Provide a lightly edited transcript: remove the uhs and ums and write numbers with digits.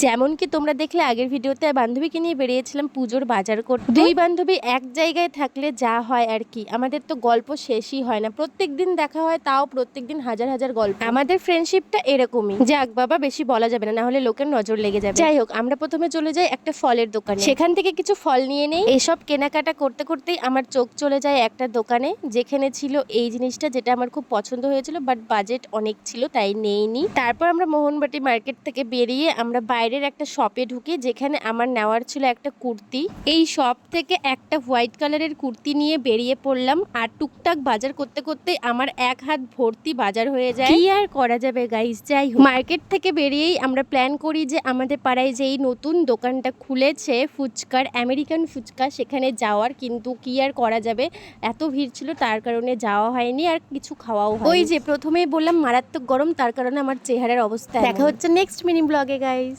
যেমন কি তোমরা দেখলে আগের ভিডিওতে বান্ধবীকে নিয়ে বেরিয়েছিলাম পুজোর বাজার করতে। দুই বান্ধবী এক জায়গায় থাকলে যা হয় আর কি, আমাদের তো গল্প শেষই হয় না। প্রত্যেকদিন দেখা হয়, তাও প্রত্যেকদিন হাজার হাজার গল্প। আমাদের ফ্রেন্ডশিপটা এরকমই। যাক বাবা, বেশি বলা যাবে না, না হলে লোকের নজর লেগে যাবে। যাই হোক, আমরা প্রথমে চলে যাই একটা ফলের দোকানে, সেখান থেকে কিছু ফল নিয়ে নেই। এসব কেনাকাটা করতে করতেই আমার চোখ চলে যায় একটা দোকানে, যেখানে ছিল এই জিনিসটা, যেটা আমার খুব পছন্দ হয়েছিল, বাট বাজেট অনেক ছিল তাই নেইনি। তারপর আমরা মোহনবাটি মার্কেট থেকে বেরিয়ে আমরা বাইরের একটা শপে ঢুকি, যেখানে আমার নেওয়ার ছিল একটা কুর্তি। এই শপ থেকে একটা হোয়াইট কালারের কুর্তি নিয়ে বেরিয়ে পড়লাম। আর টুকটাক বাজার করতে করতে আমার এক হাত ভর্তি বাজার হয়ে যায়। কি আর করা যাবে গাইস। যাই হোক, মার্কেট থেকে বেরিয়েই আমরা প্ল্যান করি যে আমাদের পাড়ায় যেই নতুন দোকানটা খুলেছে ফুচকার, আমেরিকান ফুচকা, সেখানে যাওয়ার। কিন্তু কি আর করা যাবে, এত ভিড় ছিল, তার কারণে যাওয়া হয়নি আর কিছু খাওয়াও হয়নি। ওই যে প্রথমেই বললাম মারাত্মক গরম, তার কারণে আমার চেহারার অবস্থা। দেখা হচ্ছে নেক্সট মিনি ব্লগে গাইস।